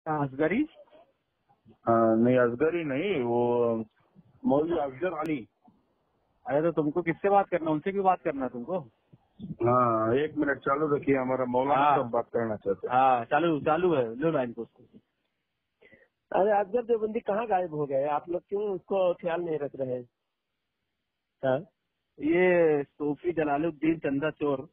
असगरी? नहीं असगरी नहीं, वो मौलवी अफजल अली। अरे तो तुमको किससे बात करना, उनसे क्यों बात करना है तुमको? हाँ 1 मिनट चालू रखिए, हमारा मौलाना हाँ। साहब बात करना चाहते हैं। हाँ चालू है, लो लाइन को उसको। अरे अफजल देवबंदी कहाँ गायब हो गए? आप लोग क्यों उसको ख्याल नहीं रख रहे हैं? हाँ? ये सूफी जलालुद्दीन चंदा चोर,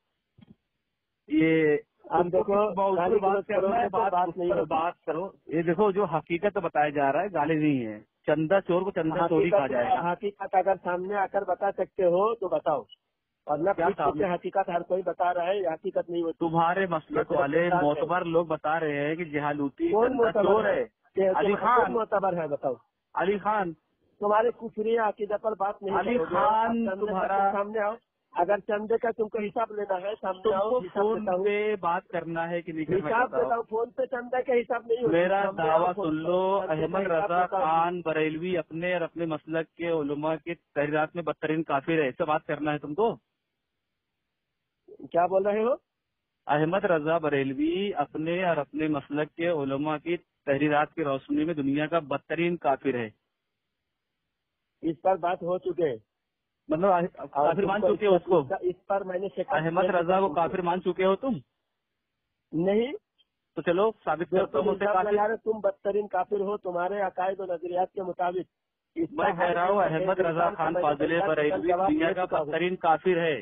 ये आप देखो, गाली बात गलौज करना है, करोगे तो बात नहीं होगी। बात करो। ये देखो जो हकीकत बताया जा रहा है, गाली नहीं है। चंदा चोर को चंदा चोरी कहा जाएगा। हकीकत अगर सामने आकर बता सकते हो तो बताओ, और न क्या सामने? हकीकत हर कोई बता रहा है, हकीकत नहीं होती। तुम्हारे मसलक वाले मोतबर लोग बता रहे हैं कि जहालूती चंदा चोर है। अली खान मोतबर है, बताओ। अली खान तुम्हारे कुफरी अकीदत पर बात नहीं अली करोगे। खान आप तुम्हारा सामने आओ, अगर चंदे का तुमको हिसाब लेना है सामने आओ, तुमको हिसाब फोन देता हूँ। पे बात करना है कि नहीं करना? हिसाब देता हूँ, फोन पे चंदा का हिसाब नहीं होता। मेरा सामने दावा आओ, फोन सुन पे लो। चंदे का अहमद हिसाब रजा देता हूँ। खान बरेलवी अपने और अपने मसलक के उलमा के तहरीरात में बदतरीन काफिर है, इससे बात करना है तुमको? क्या बोल रहे हो? अहमद रजा बरेलवी अपने और अपने मसलक के उलमा की तहरीरात की रोशनी में दुनिया का बदतरीन काफिर है। इस पर बात हो चुके, मतलब काफिर मान चुके हो उसको? इस पर मैंने अहमद रजा को काफिर मान चुके हो तुम? नहीं, तो चलो साबित करता हूँ मुझसे काफिर। तुम बदतरीन काफिर हो तुम्हारे अकायद और नजरियात के मुताबिक। मैं कह रहा हूँ अहमद रजा खान फाजिल बरेलवी दुनिया का बदतरीन काफिर है,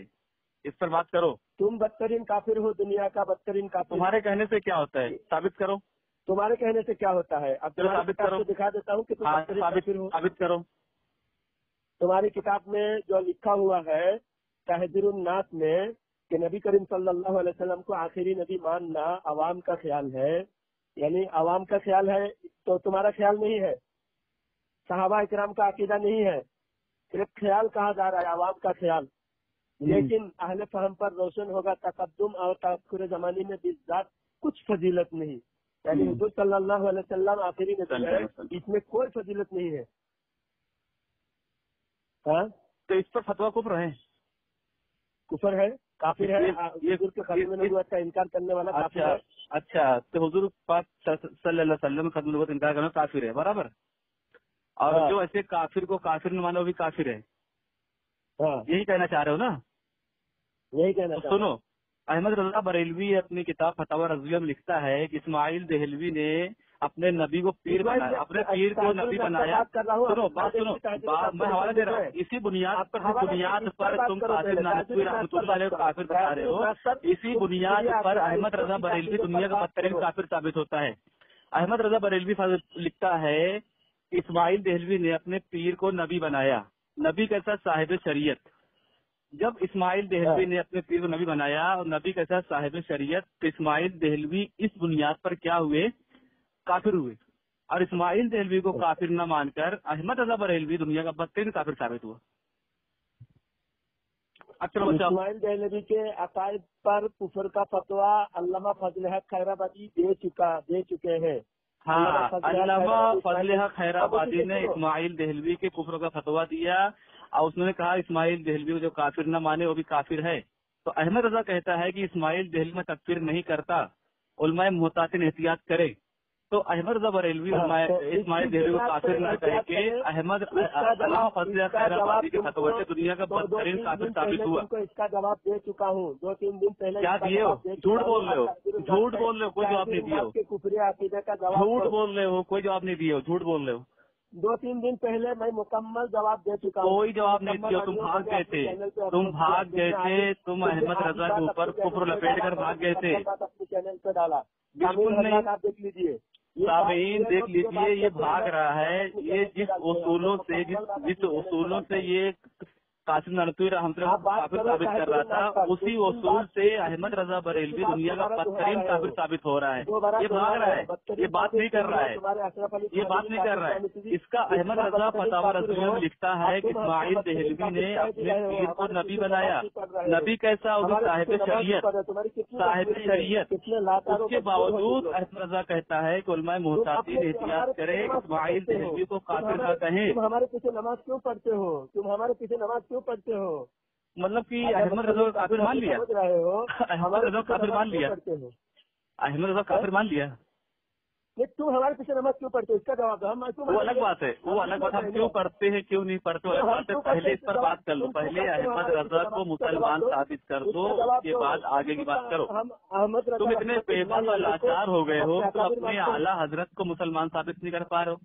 इस पर बात करो। तुम बदतरीन काफिर हो, दुनिया का बदतरीन काफिर। तुम्हारे कहने से क्या होता है? साबित करो। तुम्हारे कहने से क्या होता है? अब चलो साबित करो, दिखा देता हूँ कि तुम बदतरीन काफिर हो। साबित करो। तुम्हारी किताब में जो लिखा हुआ है तहजीरुन नास में कि नबी करीम सल्लल्लाहु अलैहि वसल्लम को आखिरी नबी मानना अवाम का ख्याल है, यानी अवाम का ख्याल है, तो तुम्हारा ख्याल नहीं है, सहाबा इकराम का अकीदा नहीं है, सिर्फ ख्याल कहा जा रहा है, अवाम का ख्याल। लेकिन अहले फहम पर रोशन होगा तकद्दुम और तअख्खुर ज़मानी में बिज़ात कुछ फजीलत नहीं, यानी हुजूर सल्लल्लाहु अलैहि वसल्लम आखिरी नबी है, इसमें कोई फजीलत नहीं है। हाँ, तो इस पर फतवा कुफ्र है? कुफर है, काफिर है। ये हुजूर के खत्म नबूवत का इनकार करने वाला काफिर है। अच्छा, तो हुजूर पाक सल्लल्लाहु अलैहि वसल्लम खत्म नबूवत इनकार करना काफिर है, बराबर। और जो ऐसे काफिर को काफिर न मानो भी काफिर है, यही कहना चाह रहे हो ना? यही कहना। तो सुनो, अहमद रजा बरेलवी अपनी किताब फतवा रज़विया में लिखता है कि इस्माइल देहलवी ने अपने नबी को पीर बनाया, अपने पीर को नबी बनाया। सुनो बात सुनो, मैं हवाला दे रहा हूँ। इसी बुनियाद पर तुम कासिम नानवी रहमतुल्लाह अलैह को काफिर बता रहे हो। इसी बुनियाद पर अहमद रजा बरेलवी दुनिया का बदतरीन काफिर साबित होता है। अहमद रजा बरेलवी लिखता है इस्माइल देहलवी ने अपने पीर को नबी बनाया। नबी कैसा? साहिब शरीयत। जब इस्माइल देहलवी ने अपने पीर को नबी बनाया और नबी कैसा? साहिब शरीयत, तो इस्माइल देहलवी इस बुनियाद पर क्या हुए? काफिर हुए। और इस्माइल देहलवी को काफिर न मानकर अहमद रजा बरेलवी दुनिया का बदतरीन काफिर साबित हुआ। अच्छा बच्चा, इस्माइल देहलवी के अकायद पर कुफर का फतवा अल्लामा फजल हक खैराबादी दे चुके हैं। हाँ, अल्लामा फजल हक खैराबादी ने इस्माइल देहलवी के कुफर का फतवा दिया और उसने कहा इस्माइल देहलवी को जो काफिर न माने वो भी काफिर है। तो अहमद रजा कहता है कि इस्माइल देहलवी में तकफीर नहीं करता, उलमाए मुहतातिन एहतियात करे। तो अहमद रजा बरेलवी इस्माइल देहलवी को काफिर न कह के अल्लामा फजल हक खैराबादी के फतवा से दुनिया का बदतरीन काफिर साबित हुआ। इसका जवाब दे चुका हूँ 2-3 दिन पहले। क्या दिए हो? झूठ बोल रहे हो, झूठ बोल रहे हो, कोई जवाब नहीं दिए हो। कुफरिया अकीदे का जवाब झूठ बोल रहे हो, कोई जवाब नहीं दिए हो, झूठ बोल रहे हो। 2-3 दिन पहले मैं मुकम्मल जवाब दे चुका हूँ। कोई जवाब नहीं दिया, तुम भाग गए थे, तुम अहमद रजा के ऊपर कुफ्र लपेट कर भाग गए थे। अपने चैनल पे डाला, बिल्कुल नहीं, आप देख लीजिए, सामीन देख लीजिए, ये भाग रहा है। ये जिस उसूलों से ये कासिम नानवी रहमतुल्लाह काफिर साबित कर रहा था, उसी उसूल से अहमद रजा बरेलवी दुनिया का बदतरीन काफिर साबित हो रहा है। ये भाग रहा है, ये बात नहीं कर रहा है, ये बात नहीं कर रहा है। इसका अहमद रजा फतवा रज़विया में लिखता है कि इस्माइल देहलवी ने अपने पीर को नबी बनाया। नबी कैसा? वो साहिब शरीयत। उसके बावजूद अहमद रजा कहता है कि उलमाए मुहतातिन एहतियात करे, इस्माइल देहलवी को काफिर न कहें। तुम हमारे पीछे नमाज क्यों पढ़ते हो? क्यों पढ़ते हो? मतलब कि अहमद रजा काफिर मान लिया? अहमद रजा काफिर मान लिया? अहमद रजा काफिर मान लिया? नहीं, तुम हमारे पीछे नमाज क्यों पढ़ते हो इसका जवाब दो। हम वो अलग बात है, वो अलग बात, हम क्यों पढ़ते हैं क्यों नहीं पढ़ते अलग बात है। पहले इस पर बात कर लो, पहले अहमद रजा को मुसलमान साबित कर दो, उसके बाद आगे की बात करो। हम अहमद रजा तुम इतने बेबस और लाचार हो गए हो, तुम अपने आला हजरत को मुसलमान साबित नहीं कर पा रहे हो,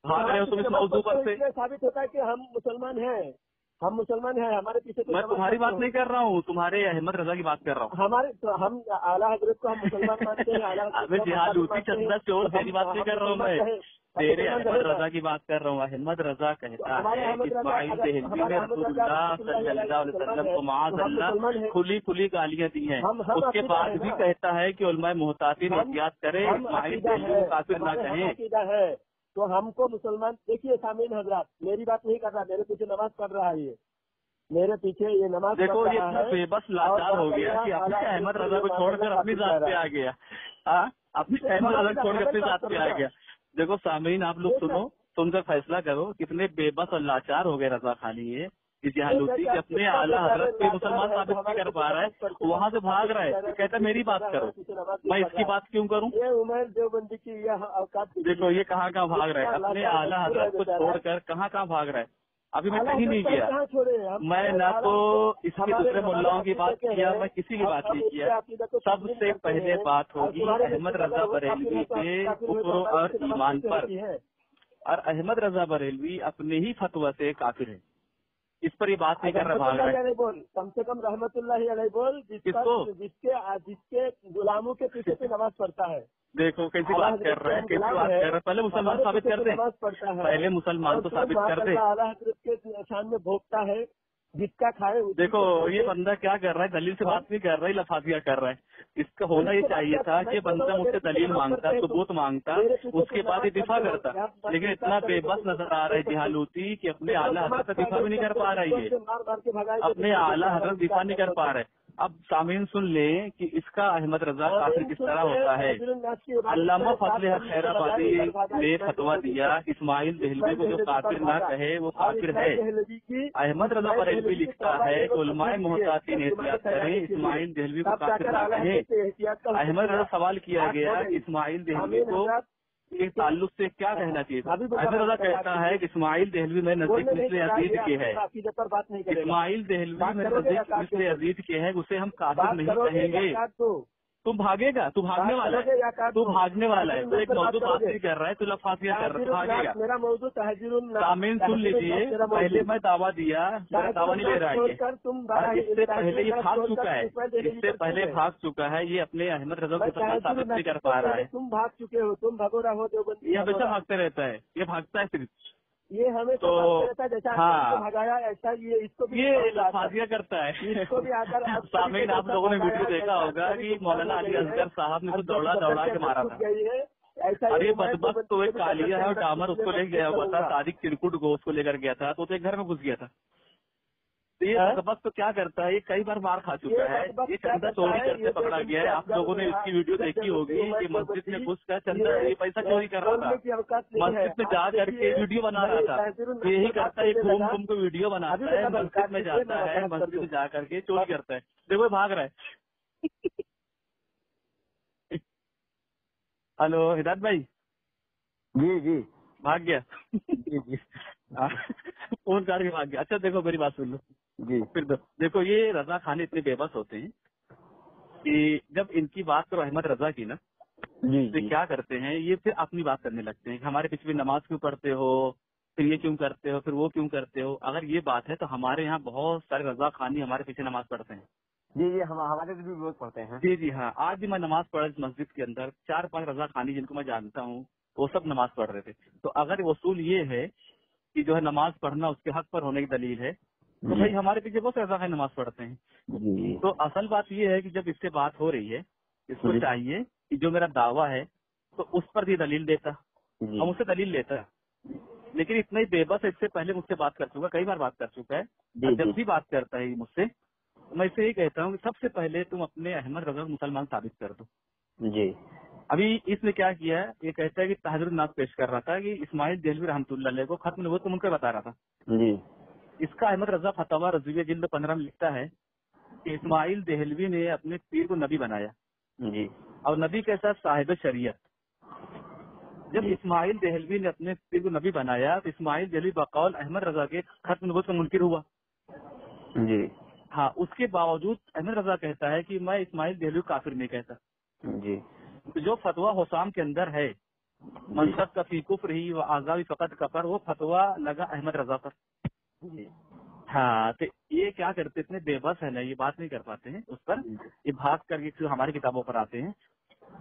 भाग रहे हो तुम इस मौजू पर से। साबित होता है कि हम मुसलमान हैं, हम मुसलमान हैं, हमारे पीछे मैं तुम्हारी बात नहीं कर रहा हूँ, तुम्हारे अहमद रजा की बात कर रहा हूँ। हमारे तो हम आला हजरत को हम मुसलमान मानते हैं। अबे जिहालूती चंदा चोर तेरी बात नहीं कर रहा हूँ मैं, तेरे अहमद रजा की बात कर रहा हूँ। अहमद रजा कहता है इस्माइल देहलवी ने रसूलुल्लाह सल्लल्लाहु अलैहि वसल्लम को माअज़ल्लाह खुली खुली गालियाँ दी हैं। उसके बाद भी कहता है कि उलमाए मुहतातिन एहतियात करे, इस्माइल देहलवी को काफिर ना कहें। तो हमको मुसलमान, देखिए सामीन हजरात, मेरी बात नहीं कर रहा, मेरे पीछे नमाज पढ़ रहा है, ये मेरे पीछे ये नमाज देखो ये इतना बेबस लाचार हो गया कि अपने अहमद रजा को छोड़कर अपनी जात पे आ गया। अपनी अहमद रजा को छोड़कर अपनी जात पे आ गया। देखो सामीन आप लोग सुनो, सुनकर फैसला करो कितने बेबस और लाचार हो गए रजा खानी है कि जिहालूती के अपने आला हजरत पे मुसलमान साबित नहीं कर पा रहा है, वहाँ से भाग रहा है, कहता मेरी बात करो, मैं इसकी बात क्यों करूँ। ये उमर देवबंदी की यह औकात, देखो ये कहाँ भाग रहा है, अपने आला हजरत को छोड़कर कहाँ भाग रहा है। अभी मैं कहीं नहीं गया, मैं ना तो इसके दूसरे मुल्लाओं की बात किया, मैं किसी की बात नहीं किया। सबसे पहले बात होगी अहमद रजा बरेलवी के कुफ्र और ईमान पर, और अहमद रजा बरेलवी अपने ही फतवा से काफिर है, इस पर ये बात नहीं कर रहा, भाग रहा है। बोल कम से कम रहमतुल्लाहि अलैहि बोल, जिसके गुलामों के पीछे से नमाज पढ़ता है। देखो कैसी बात कर रहे हैं, कैसी बात कर रहे हैं। पहले मुसलमान साबित कर दे, पहले मुसलमान तो साबित कर दे। आला हजरत के शान में भोगता है, जिसका खाए। देखो ये बंदा क्या कर रहा है, दलील से बात नहीं कर रहा है, लफाजिया कर रहा है। इसका होना ये चाहिए था कि बंदा मुझसे दलील मांगता, सबूत मांगता, उसके बाद ये दिफा करता, लेकिन इतना बेबस नजर आ रहा है जिहालूती कि अपने आला हजरत का दिफा भी नहीं कर पा रहा है, ये अपने आला हजरत दिफा नहीं कर पा रहे। अब सामीन सुन लें कि इसका अहमद रजा काफिर किस तरह होता है। अल्लामा फजल हक खैराबादी ने फतवा दिया इस्माइल देहलवी को जो काफिर ना कहे वो काफिर है। अहमद रजा बरेलवी लिखता है उलमाए मुहतातिन एहतियात करें, इस्माइल देहलवी को काफिर ना कहे। अहमद रजा सवाल किया गया इस्माइल देहलवी को एक ताल्लुक से क्या कहना चाहिए। अहमद रजा कहता है कि इस्माइल देहलवी में नजदीक मिस्र अजीज के है, इस्माइल देहलवी में नजदीक मिस्र अजीज के है, उसे हम काफिर नहीं कहेंगे। तुम भागेगा, तू भागने वाला है, तू भागने वाला है, तो एक मौजूद बात नहीं कर रहा है, तू लफाजिया कर रहा है, भागेगा। मेरा मौजूद सामीन सुन लीजिए, पहले मैं दावा दिया, मेरा दावा नहीं ले रहा है, इससे पहले ये भाग चुका है, इससे पहले भाग चुका है, ये अपने अहमद रजा को साबित नहीं कर पा रहा है। तुम भाग चुके हो, तुम भगोड़ा हो देवबंदी, ये हमेशा भागते रहता है, ये भागता है सिर्फ, ये हमें तो हाँ भगाया ऐसा, ये लफाजिया करता है। इसको भी आकर सामीन आप लोगों ने वीडियो देखा होगा कि मौलाना अली असगर साहब ने तो दौड़ा के मारा था। अरे बदबक तो एक कालिया है और डामर उसको ले गया हुआ था, सादिक चिरकुट को उसको लेकर गया था, तो एक घर में घुस गया था। तो ये बदबक तो क्या करता है, ये कई बार मार खा चुका है, ये चंदा चोरी करते पकड़ा गया है। आप लोगों ने इसकी वीडियो देखी होगी कि मस्जिद में घुस कर चंदा ये पैसा चोरी कर रहा था, मस्जिद में जा करके वीडियो बना रहा था। तो यही करता है, घूम घूम को वीडियो बनाता है, मस्जिद में जाता है, मस्जिद में जा करके चोरी करता है। देखो भाग रहा है। हेलो हिदायत भाई। जी भाग गया। जी फोन करके भाग गया। अच्छा देखो मेरी बात सुन लो जी, फिर देखो ये रजा खाने इतने बेबस होते हैं कि जब इनकी बात करो अहमद रजा की ना, तो क्या करते हैं ये फिर अपनी बात करने लगते हैं कि हमारे पीछे भी नमाज क्यों पढ़ते हो, फिर ये क्यों करते हो, फिर वो क्यों करते हो। अगर ये बात है तो हमारे यहाँ बहुत सारे रजा खानी हमारे पीछे नमाज पढ़ते हैं। जी हमारे भी बहुत पढ़ते हैं। जी हाँ, आज भी मैं नमाज पढ़ मस्जिद के अंदर 4-5 रजा खानी जिनको मैं जानता हूँ वो सब नमाज पढ़ रहे थे। तो अगर वसूल ये है कि जो है नमाज पढ़ना उसके हक पर होने की दलील है, तो भाई हमारे पीछे बहुत रजा खानी नमाज पढ़ते हैं। तो असल बात ये है कि जब इससे बात हो रही है, इसको चाहिए कि जो मेरा दावा है तो उस पर भी दलील देता, हम उससे दलील लेता। लेकिन इतना ही बेबस है, इससे पहले मुझसे बात कर चुका, कई बार बात कर चुका है। जब भी बात करता है मुझसे, मैं इसे यही कहता हूँ कि सबसे पहले तुम अपने अहमद रजा को मुसलमान साबित कर दो। जी अभी इसने क्या किया है, ये कहता है कि तहज़ुरुन नास पेश कर रहा था कि इस्माइल देहलवी रहमतुल्लाह अलैह को खत्म नबूवत को मुनकर बता रहा था। जी इसका अहमद रजा फतवा रज़विया जिल्द 15 में लिखता है कि इस्माइल देहलवी ने अपने पीर को नबी बनाया। जी और नबी के साथ साहिब शरीयत, جب اسماعیل دہلوی نے اپنے پیر کو نبی بنایا تو اسماعیل دہلوی بقول احمد رضا کے ختم نبوت کا منکر ہوا. جی ہاں اس کے باوجود احمد رضا کہتا ہے کہ میں اسماعیل دہلوی کو کافر نہیں کہتا. جی جو فتویٰ حسام کے اندر ہے منصب کا فی کفر ہی و آزادی فقط کفر، وہ فتویٰ لگا احمد رضا پر. جی ہاں تو یہ کیا کرتے اتنے بے بس ہے نا، یہ بات نہیں کر پاتے ہیں اس پر، یہ بھاگ کر کے ہماری کتابوں پر آتے ہیں.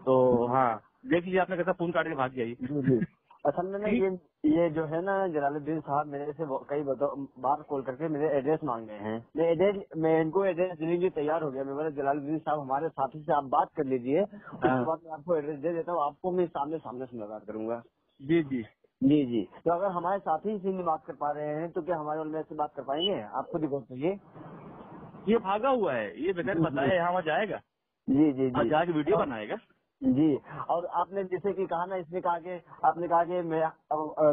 تو ہاں دیکھ لیجیے، آپ نے کہا فون کاٹ کے بھاگ جائیے. جی اصل میں یہ جو ہے نا جلال الدین صاحب میرے سے کئی بار کال کر کے میرے ایڈریس مانگ رہے ہیں. میں ان کو ایڈریس دینے کے لیے تیار ہو گیا. میں بولا جلال الدین صاحب ہمارے ساتھی سے آپ بات کر لیجیے، اس کے بعد میں آپ کو ایڈریس دے دیتا ہوں، آپ کو میں سامنے سے ملاقات کروں گا. جی جی جی جی تو اگر ہمارے ساتھی سے نہیں بات کر پا رہے ہیں تو کیا ہمارے علماء سے بات کر پائیں گے؟ آپ خود ہی بول دیجیے. یہ بھاگا ہوا ہے، یہ بغیر بتائے یہاں وہاں جائے گا جی جی اور جی جا کے ویڈیو بنائے گا. جی اور آپ نے جیسے کہ کہا نا، اس نے کہا کہ آپ نے کہا کہ میں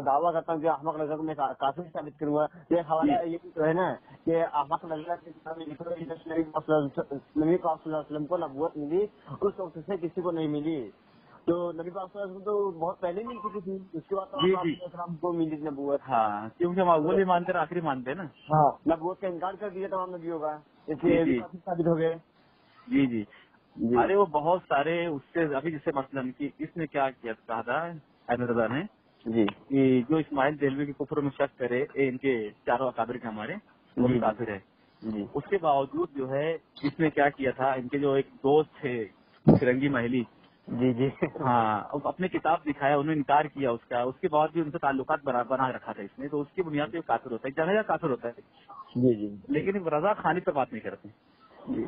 دعویٰ کرتا ہوں کہ احمق نظر کو میں کافی ثابت کروں گا. یہ حوالہ یہ جو ہے نا کہ احمق نظر کے نبی پاک صلی اللہ علیہ وسلم کو نبوت ملی، اس وقت سے کسی کو نہیں ملی. تو نبی پاک صلی اللہ علیہ وسلم تو بہت پہلے مل چکی تھی، اس کے بعد تو آپ علیہ السلام کو ملی نبوت. ہاں کیونکہ ہم اول ہی مانتے ہیں آخری مانتے ہیں نا. ہاں نبوت کا انکار کر دیا تمام نبیوں کا، اس لیے کافی ثابت ہو گئے. جی جی ارے وہ بہت سارے اس سے ابھی جیسے مثلاً کہ اس نے کیا کیا کہا تھا احمد رضا نے جی کہ جو اسماعیل دہلوی کے کفر میں شک کرے، ان کے چاروں اکابر کے ہمارے وہ بھی کافر ہے. جی اس کے باوجود جو ہے اس نے کیا کیا تھا، ان کے جو ایک دوست تھے فرنگی محلی، جی جی ہاں اپنے کتاب دکھایا، انہوں نے انکار کیا اس کا، اس کے بعد بھی ان سے تعلقات بنا رکھا تھا اس نے. تو اس کی بنیاد پہ کافر ہوتا ہے، جگہ کافر ہوتا ہے. جی جی لیکن رضا خانی پر بات نہیں کرتے. جی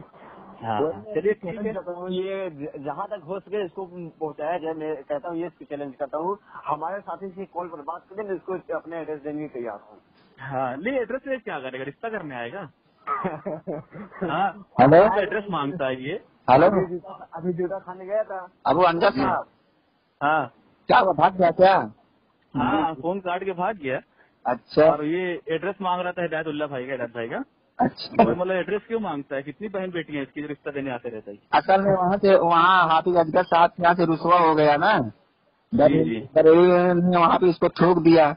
ہاں چلیے ٹھیک ہے. یہ جہاں تک ہو سکے اس کو پہنچایا جائے. میں کہتا ہوں یہ چیلنج کرتا ہوں، ہمارے ساتھی سے کال پر بات کریں، میں اس کو اپنے ایڈریس دینے کے تیار ہوں. ہاں نہیں ایڈریس لے کیا کرے گا، رشتہ کرنے آئے گا. ہاں ہلو ایڈریس مانگتا ہے یہ. ہلو ابھی جوتا کھانے گیا تھا. ابو انجد صاحب ہاں کیا وہ بھاگ گیا کیا؟ ہاں فون کاٹ کے بھاگ گیا. اچھا اور یہ ایڈریس مانگ رہا تھا ہدایت اللہ بھائی کا، ہدایت بھائی کا. اچھا مطلب ایڈریس کیوں مانگتا ہے؟ کتنی بہن بیٹی ہیں اس کی جو رشتہ دینے آتے رہتا ہے. اصل میں وہاں حافظ اجگر صاحب یہاں سے رسوا ہو گیا نا، جی بریلی نے وہاں پہ اس کو ٹھوک دیا.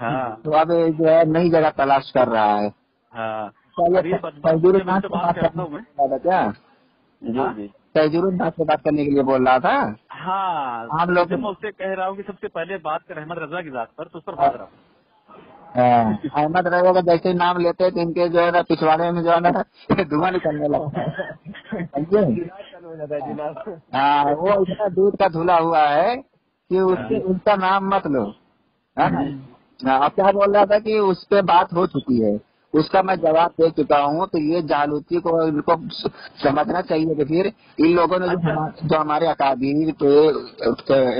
ہاں تو اب جو ہے نئی جگہ تلاش کر رہا ہے. ہاں تیجر الناس سے بات کرتا ہوں میں. کیا جی جی تیجر الناس سے بات کرنے کے لیے بول رہا تھا. ہاں ہم لوگ میں اس سے کہہ رہا ہوں کہ سب سے پہلے بات کر احمد رضا کی ذات پر، تو اس پر بات رہا ہوں. احمد رضا کا جیسے نام لیتے تھے ان کے جو ہے نا پچھواڑے میں جو ہے نا دھواں نکلنے لگتا ہے. ہاں وہ اتنا دودھ کا دھلا ہوا ہے کہ اس کا نام مت لو. اب کیا بول رہا تھا کہ اس پہ بات ہو چکی ہے، اس کا میں جواب دے چکا ہوں. تو یہ جالوتی کو ان کو سمجھنا چاہیے کہ پھر ان لوگوں نے جو ہمارے اکابری پہ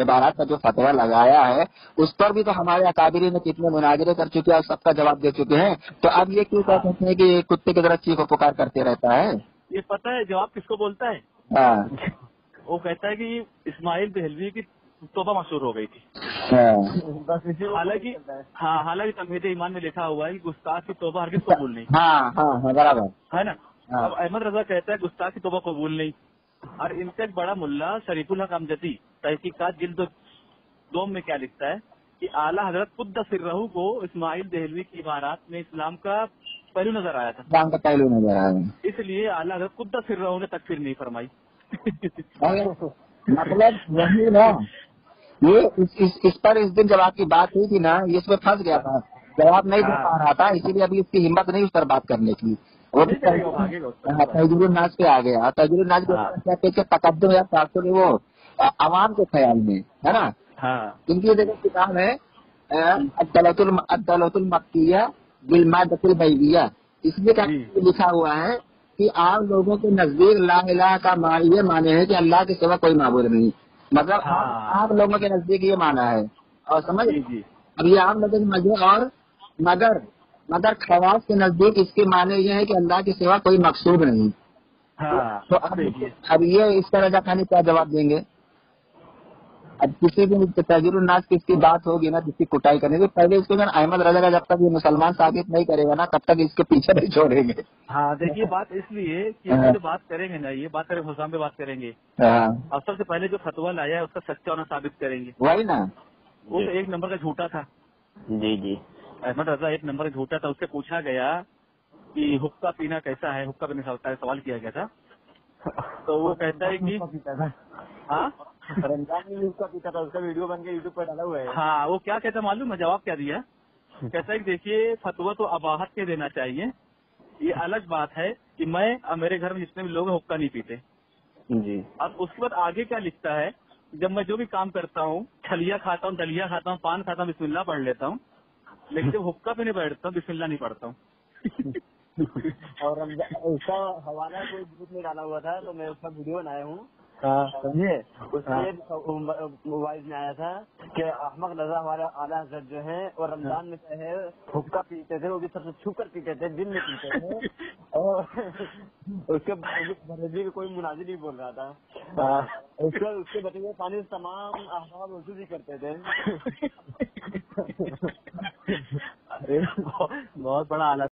عبارات کا جو فتویٰ لگایا ہے اس پر بھی تو ہمارے اکابری نے کتنے مناظرے کر چکے ہیں اور سب کا جواب دے چکے ہیں. تو اب یہ کیوں کہتے ہیں کہ کتے کی طرح چیخ و پکار کرتے رہتا ہے؟ یہ پتہ ہے جواب کس کو بولتا ہے؟ ہاں وہ کہتا ہے کہ اسماعیل دہلوی کی توبہ مشہور ہو گئی تھی. حالانکہ تمہید ایمان میں لکھا ہوا ہے کہ گستاخ کی توبہ ہرگز قبول نہیں. ہاں برابر ہے نا. اب احمد رضا کہتا ہے گستاخ کی توبہ قبول نہیں. اور ان سے ایک بڑا ملا شریف الحق امجدی تحقیقات جلد 2 میں کیا لکھتا ہے کہ اعلیٰ حضرت قدس سرہ کو اسماعیل دہلوی کی عبارات میں اسلام کا پہلو نظر آیا تھا. اسلام کا پہلو نظر آیا، اس لیے اعلیٰ حضرت قدس سرہ نے تکفیر نہیں فرمائی. مطلب وہی نا، یہ اس پر اس دن جب آپ کی بات ہوئی تھی نا، یہ اس میں پھنس گیا تھا، جواب نہیں دے پا رہا تھا، اسی لیے ابھی اس کی ہمت نہیں اس پر بات کرنے کی. وہ بھی تیجر الناس پہ آ گیا. تیجر الناس کے تقدم یا تاثر وہ عوام کے خیال میں ہے نا. ان کی دیکھو کتاب ہے الدلۃ المکیہ بالمادۃ البیضیہ. اس میں لکھا ہوا ہے کہ آپ لوگوں کے نزدیک لا الہ کا یہ معنی ہے کہ اللہ کے سوا کوئی معبود نہیں. مطلب آپ لوگوں کے نزدیک یہ معنی ہے. اور سمجھ اب یہ عام لوگوں کے مذہب اور مگر خواص کے نزدیک اس کے معنی یہ ہے کہ اللہ کے سوا کوئی مقصود نہیں. تو اب یہ اس طرح کا کیا جواب دیں گے؟ अब किसी भी तजरुन्नास किसकी बात होगी ना, किसकी कुटाई करने तो पहले इसको अहमद रजा का जब तक ये मुसलमान साबित नहीं करेगा ना तब तक इसके पीछे नहीं छोड़ेंगे। हाँ देखिए बात इसलिए कि हाँ। हम जो बात करेंगे ना, ये बात करेंगे हुसाम पे बात करेंगे, हाँ और सबसे पहले जो फतवा लाया है उसका सच्चा होना साबित करेंगे। वही ना। वो तो एक नंबर का झूठा था, जी जी अहमद रजा एक नंबर का झूठा था। उससे पूछा गया कि हुक्का पीना कैसा है, हुक्का पीने का सवाल किया गया था, तो वो कहता है कि हाँ रमजान में भी उसका पीता था, उसका वीडियो बन के यूट्यूब पर डाला हुआ है। हाँ वो क्या कहता मालूम है, जवाब क्या दिया, कहता है कि देखिए फतवा तो अबाहत के देना चाहिए, ये अलग बात है कि मैं और मेरे घर में जितने भी लोग हैं हुक्का नहीं पीते। जी अब उसके बाद आगे क्या लिखता है, जब मैं जो भी काम करता हूँ, छलिया खाता हूँ, दलिया खाता हूँ, पान खाता हूँ, बिस्मिल्लाह पढ़ लेता हूँ, लेकिन जब हुक्का पीने बैठता हूँ बिस्मिल्लाह नहीं पढ़ता हूँ। और उसका हवाला कोई ग्रुप में डाला हुआ था, तो मैं उसका वीडियो बनाया हूँ, हाँ समझे। उसमें वाइज में आया था कि अहमद रजा हमारे आला हज़रत जो है और रमजान में जो है हुक्का पीते थे, वो भी सबसे छुप कर पीते थे, दिन में पीते थे, और उसके बरेली में कोई मुनाजिर नहीं बोल रहा था। उसके बचे हुए पानी से तमाम अहबाब वसूल भी करते थे। अरे बहुत बड़ा आला